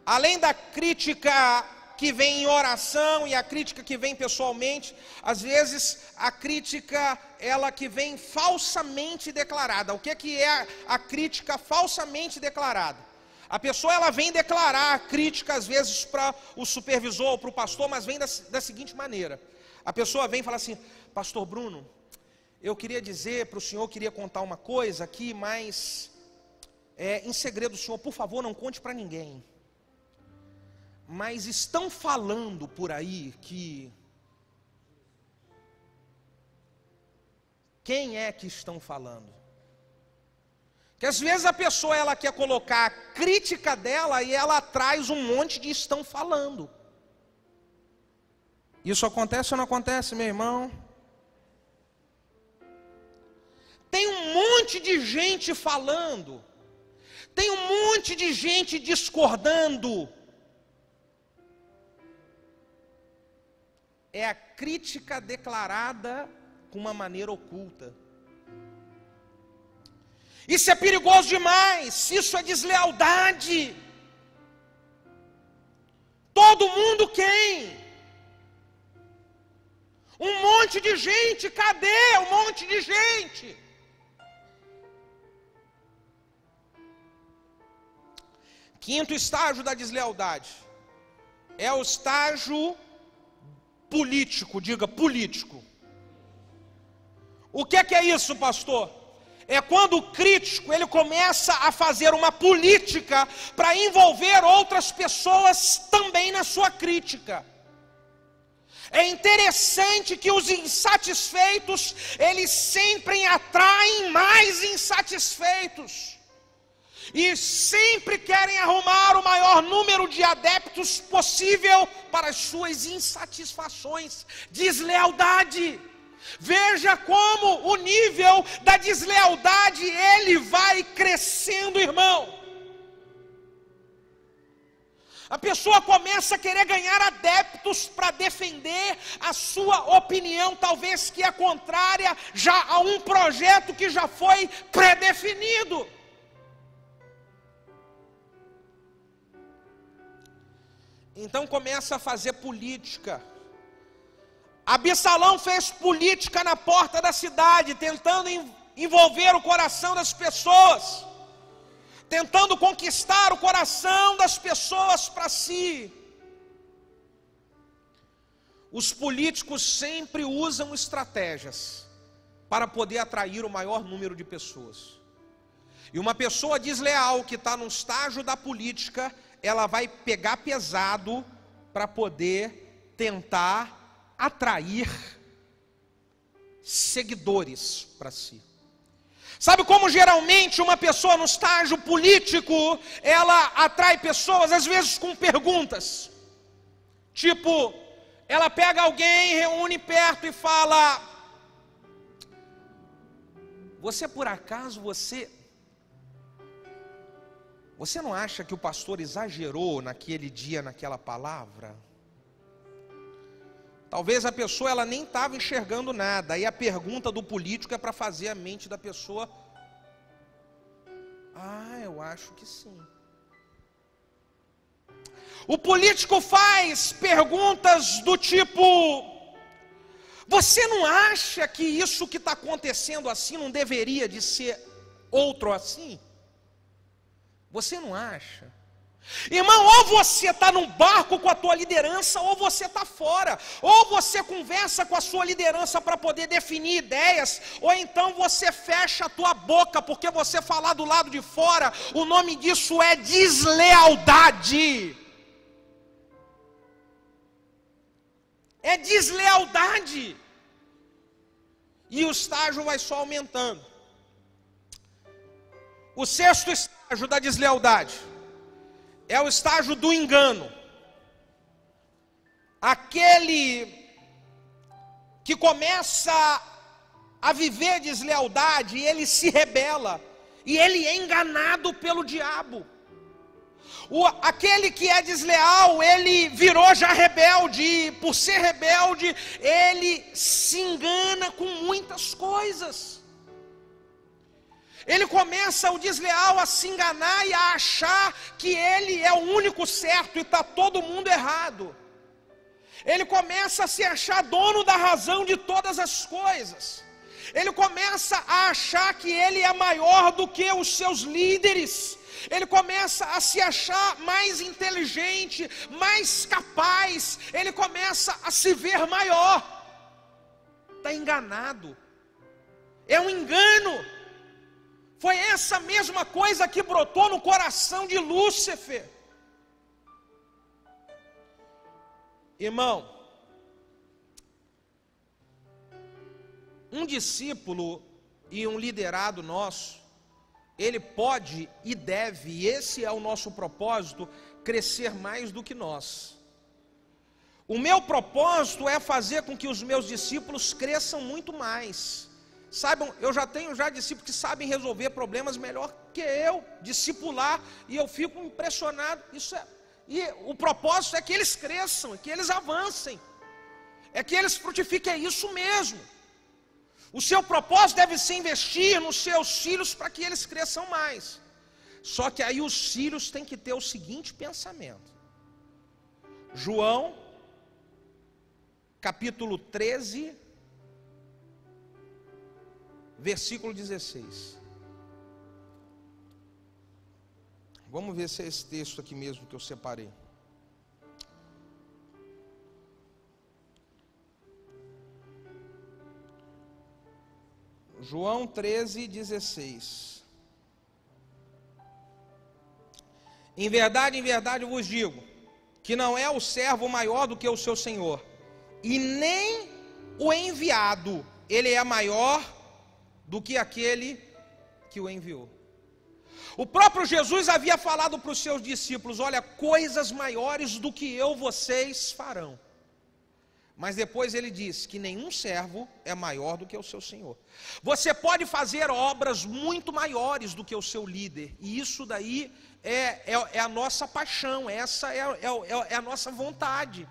Além da crítica que vem em oração e a crítica que vem pessoalmente, às vezes a crítica, ela que vem falsamente declarada. O que é a crítica falsamente declarada? A pessoa ela vem declarar a crítica às vezes para o supervisor ou para o pastor, mas vem da seguinte maneira. A pessoa vem e fala assim: pastor Bruno, eu queria dizer para o senhor, queria contar uma coisa aqui, mas em segredo, o senhor, por favor, não conte para ninguém. Mas estão falando por aí que... Quem é que estão falando? Que às vezes a pessoa ela quer colocar a crítica dela e ela traz um monte de estão falando. Isso acontece ou não acontece, meu irmão? Tem um monte de gente falando. Tem um monte de gente discordando. É a crítica declarada com uma maneira oculta. Isso é perigoso demais, isso é deslealdade. Todo mundo quem? Um monte de gente, cadê um monte de gente? Quinto estágio da deslealdade é o estágio político, diga político. O que é isso, pastor? É quando o crítico ele começa a fazer uma política para envolver outras pessoas também na sua crítica. É interessante que os insatisfeitos, eles sempre atraem mais insatisfeitos. E sempre querem arrumar o maior número de adeptos possível para as suas insatisfações. Deslealdade. Veja como o nível da deslealdade ele vai crescendo, irmão. A pessoa começa a querer ganhar adeptos para defender a sua opinião, talvez que é contrária já a um projeto que já foi pré-definido. Então começa a fazer política. Absalão fez política na porta da cidade, tentando envolver o coração das pessoas, tentando conquistar o coração das pessoas para si. Os políticos sempre usam estratégias para poder atrair o maior número de pessoas. E uma pessoa desleal que está no estágio da política, ela vai pegar pesado para poder tentar atrair seguidores para si. Sabe como geralmente uma pessoa no estágio político, ela atrai pessoas às vezes com perguntas. Tipo, ela pega alguém, reúne perto e fala: você por acaso, você não acha que o pastor exagerou naquele dia, naquela palavra? Talvez a pessoa ela nem estava enxergando nada. Aí a pergunta do político é para fazer a mente da pessoa: eu acho que sim. O político faz perguntas do tipo: você não acha que isso que está acontecendo assim não deveria de ser outro assim? Você não acha? Irmão, ou você está num barco com a tua liderança, ou você está fora. Ou você conversa com a sua liderança para poder definir ideias, ou então você fecha a tua boca, porque você falar do lado de fora, o nome disso é deslealdade. É deslealdade. E o estágio vai só aumentando. O sexto estágio da deslealdade é o estágio do engano. Aquele que começa a viver deslealdade, ele se rebela, e ele é enganado pelo diabo. Aquele que é desleal, ele virou já rebelde, e por ser rebelde, ele se engana com muitas coisas. Ele começa, o desleal, a se enganar e a achar que ele é o único certo e está todo mundo errado. Ele começa a se achar dono da razão de todas as coisas. Ele começa a achar que ele é maior do que os seus líderes. Ele começa a se achar mais inteligente, mais capaz. Ele começa a se ver maior. Está enganado. É um engano. Foi essa mesma coisa que brotou no coração de Lúcifer. Irmão, um discípulo e um liderado nosso, ele pode e deve, e esse é o nosso propósito, crescer mais do que nós. O meu propósito é fazer com que os meus discípulos cresçam muito mais. Saibam, eu já tenho discípulos que sabem resolver problemas melhor que eu, discipular, e eu fico impressionado. E o propósito é que eles cresçam, é que eles avancem, é que eles frutifiquem, é isso mesmo. O seu propósito deve ser investir nos seus filhos para que eles cresçam mais. Só que aí os filhos têm que ter o seguinte pensamento. João, capítulo 13, versículo 16. Vamos ver se é esse texto aqui mesmo que eu separei. João 13, 16. Em verdade eu vos digo, que não é o servo maior do que o seu senhor, e nem o enviado, ele é maior do que aquele que o enviou. O próprio Jesus havia falado para os seus discípulos: olha, coisas maiores do que eu vocês farão. Mas depois ele diz que nenhum servo é maior do que o seu senhor. Você pode fazer obras muito maiores do que o seu líder, e isso daí é a nossa paixão, essa é a nossa vontade.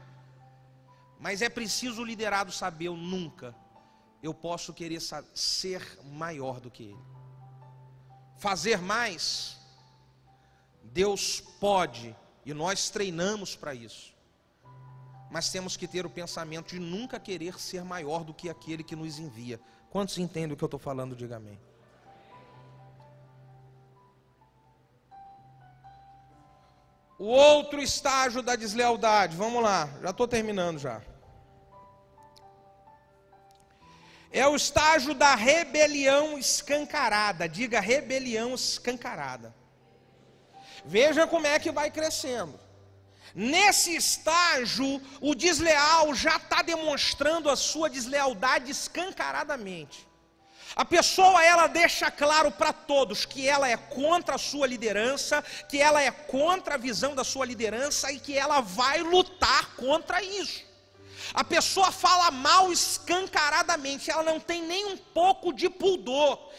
Mas é preciso o liderado saber: eu posso querer ser maior do que ele. Fazer mais, Deus pode, e nós treinamos para isso. Mas temos que ter o pensamento de nunca querer ser maior do que aquele que nos envia. Quantos entendem o que eu estou falando? Diga amém. O outro estágio da deslealdade, vamos lá, já estou terminando já. É o estágio da rebelião escancarada. Diga, rebelião escancarada. Veja como é que vai crescendo. Nesse estágio, o desleal já está demonstrando a sua deslealdade escancaradamente. A pessoa, ela deixa claro para todos que ela é contra a sua liderança, que ela é contra a visão da sua liderança e que ela vai lutar contra isso. A pessoa fala mal escancaradamente, ela não tem nem um pouco de pudor.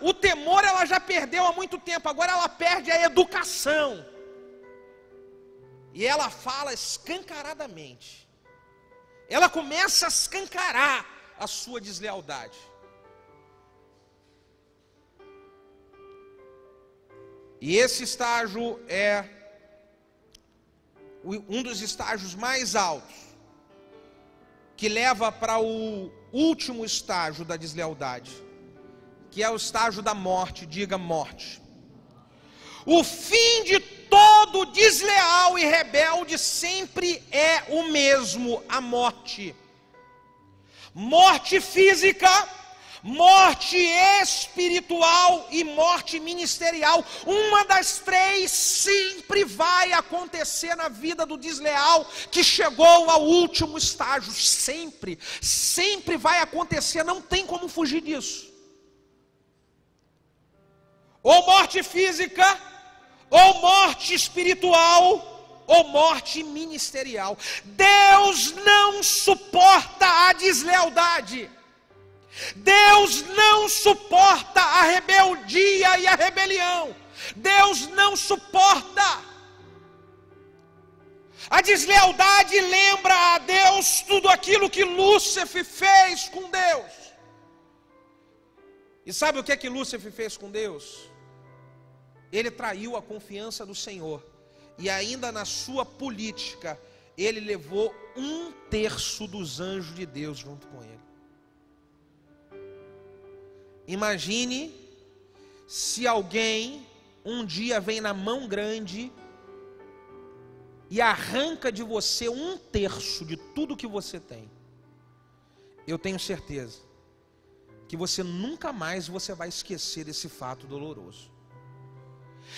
O temor ela já perdeu há muito tempo, agora ela perde a educação. E ela fala escancaradamente. Ela começa a escancarar a sua deslealdade. E esse estágio é um dos estágios mais altos, que leva para o último estágio da deslealdade, que é o estágio da morte. Diga morte. O fim de todo desleal e rebelde sempre é o mesmo: a morte. Morte física, morte espiritual e morte ministerial. Uma das três sempre vai acontecer na vida do desleal que chegou ao último estágio. Sempre vai acontecer, não tem como fugir disso. Ou morte física, ou morte espiritual, ou morte ministerial. Deus não suporta a deslealdade. Deus não suporta a rebeldia e a rebelião. Deus não suporta. A deslealdade lembra a Deus tudo aquilo que Lúcifer fez com Deus. E sabe o que é que Lúcifer fez com Deus? Ele traiu a confiança do Senhor. E ainda na sua política, ele levou 1/3 dos anjos de Deus junto com ele. Imagine se alguém um dia vem na mão grande e arranca de você 1/3 de tudo que você tem. Eu tenho certeza que você nunca mais vai esquecer desse fato doloroso.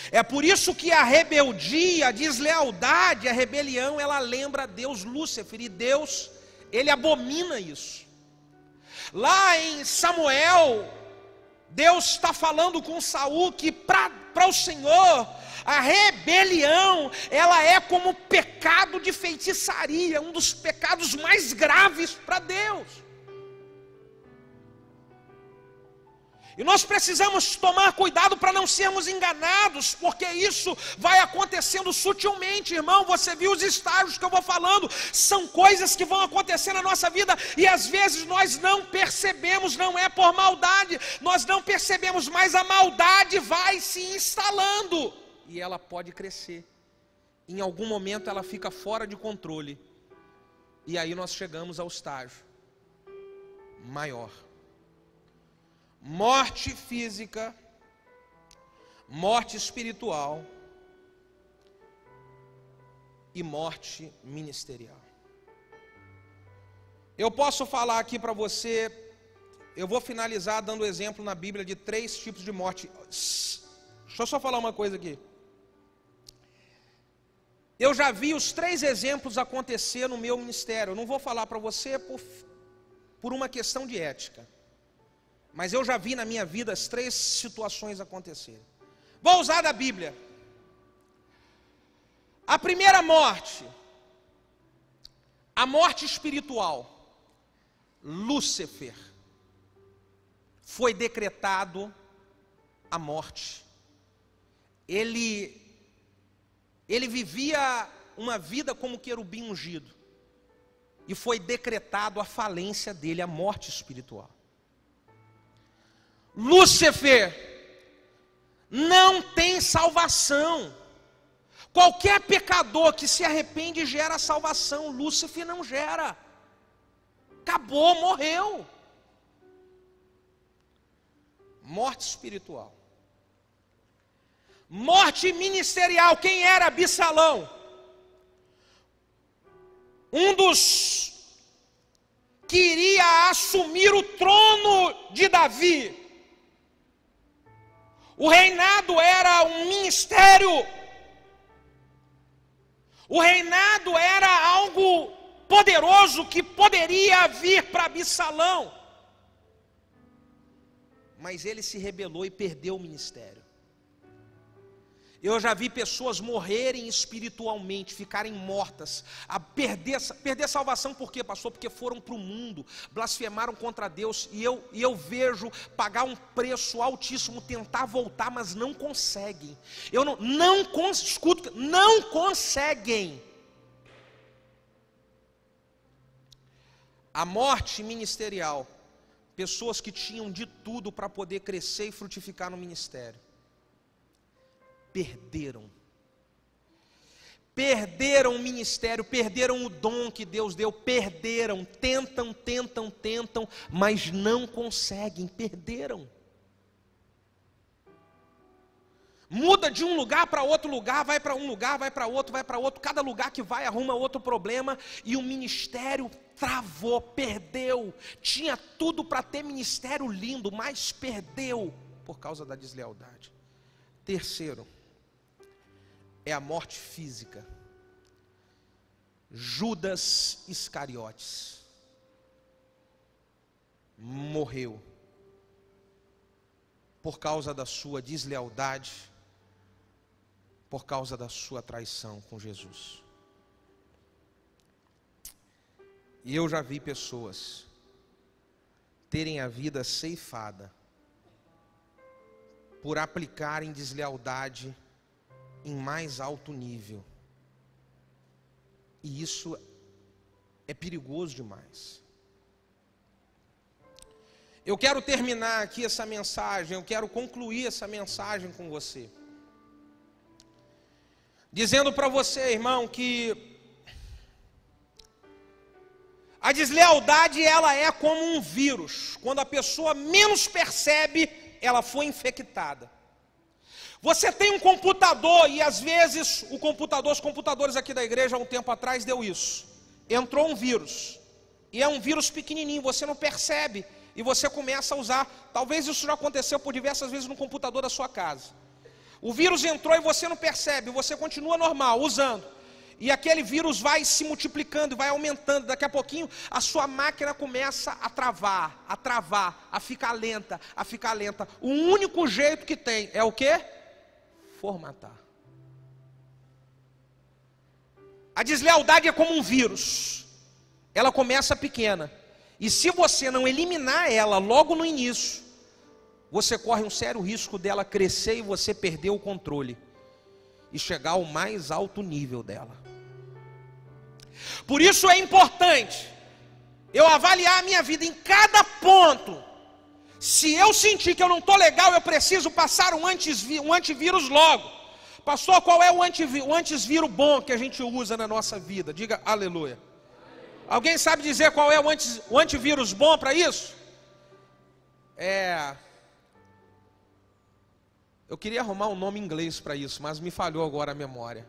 É por isso que a rebeldia, a deslealdade, a rebelião, ela lembra a Deus. Lúcifer, e Deus, ele abomina isso. Lá em Samuel, Deus está falando com Saul que para o Senhor, a rebelião, ela é como pecado de feitiçaria, um dos pecados mais graves para Deus. E nós precisamos tomar cuidado para não sermos enganados, porque isso vai acontecendo sutilmente, irmão. Você viu os estágios que eu vou falando, são coisas que vão acontecer na nossa vida, e às vezes nós não percebemos, não é por maldade, nós não percebemos, mas a maldade vai se instalando, e ela pode crescer. Em algum momento ela fica fora de controle, e aí nós chegamos ao estágio maior. Morte física, morte espiritual e morte ministerial. Eu posso falar aqui para você, eu vou finalizar dando exemplo na Bíblia de 3 tipos de morte. Deixa eu só falar uma coisa aqui. Eu já vi os 3 exemplos acontecer no meu ministério. Eu não vou falar para você por uma questão de ética, mas eu já vi na minha vida as 3 situações acontecerem. Vou usar da Bíblia. A primeira morte, a morte espiritual. Lúcifer foi decretado a morte. Ele vivia uma vida como querubim ungido, e foi decretado a falência dele, a morte espiritual. Lúcifer não tem salvação. Qualquer pecador que se arrepende gera salvação. Lúcifer não gera. Acabou, morreu. Morte espiritual. Morte ministerial. Quem era Absalão? Um dos que iria assumir o trono de Davi. O reinado era um ministério. O reinado era algo poderoso que poderia vir para Absalão. mas ele se rebelou e perdeu o ministério. Eu já vi pessoas morrerem espiritualmente, ficarem mortas, a perder a salvação. Por quê, pastor? Porque foram para o mundo, blasfemaram contra Deus, e eu vejo pagar um preço altíssimo, tentar voltar, mas não conseguem. Não conseguem. A morte ministerial, pessoas que tinham de tudo para poder crescer e frutificar no ministério, perderam o ministério, perderam o dom que Deus deu, tentam, mas não conseguem, perderam. Muda de um lugar para outro lugar, vai para um lugar, vai para outro, cada lugar que vai arruma outro problema, e o ministério travou, perdeu, tinha tudo para ter ministério lindo, mas perdeu, por causa da deslealdade. Terceiro, é a morte física. Judas Iscariotes morreu por causa da sua deslealdade, por causa da sua traição com Jesus. E eu já vi pessoas terem a vida ceifada por aplicarem deslealdade em mais alto nível. E isso é perigoso demais. Eu quero terminar aqui essa mensagem, eu quero concluir essa mensagem com você, dizendo para você, irmão, que a deslealdade, ela é como um vírus. Quando a pessoa menos percebe, ela foi infectada. Você tem um computador e às vezes os computadores aqui da igreja há um tempo atrás deu isso. Entrou um vírus, e é um vírus pequenininho, você não percebe, e você começa a usar. Talvez isso já aconteceu por diversas vezes no computador da sua casa. O vírus entrou e você não percebe, você continua normal, usando. E aquele vírus vai se multiplicando, vai aumentando. Daqui a pouquinho a sua máquina começa a travar, a ficar lenta, O único jeito que tem é o quê? Formatar. A deslealdade é como um vírus. Ela começa pequena, e se você não eliminar ela logo no início, você corre um sério risco dela crescer e você perder o controle e chegar ao mais alto nível dela. Por isso é importante eu avaliar a minha vida em cada ponto. Se eu sentir que eu não estou legal, eu preciso passar um antivírus logo. Pastor, qual é o antivírus bom que a gente usa na nossa vida? Diga aleluia. Alguém sabe dizer qual é o antivírus bom para isso? Eu queria arrumar um nome em inglês para isso, mas me falhou agora a memória.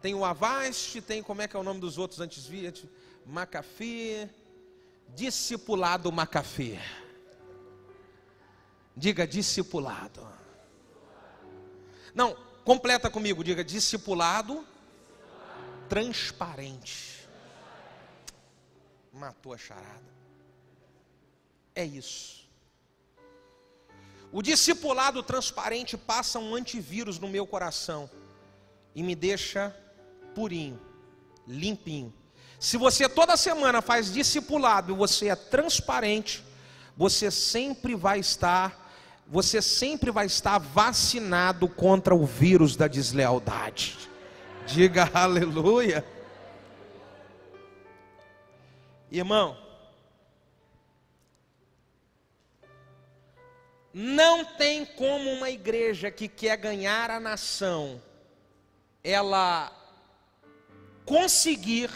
Tem o Avast, tem, como é que é o nome dos outros antivírus? McAfee, discipulado McAfee. Diga discipulado. Não, completa comigo, diga discipulado transparente. Matou a charada. É isso. O discipulado transparente passa um antivírus no meu coração e me deixa purinho, limpinho. Se você toda semana faz discipulado e você é transparente, você sempre vai estar vacinado contra o vírus da deslealdade. Diga aleluia. Irmão, não tem como uma igreja que quer ganhar a nação, ela conseguir,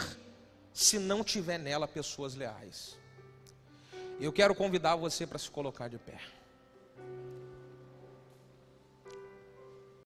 se não tiver nela pessoas leais. Eu quero convidar você para se colocar de pé.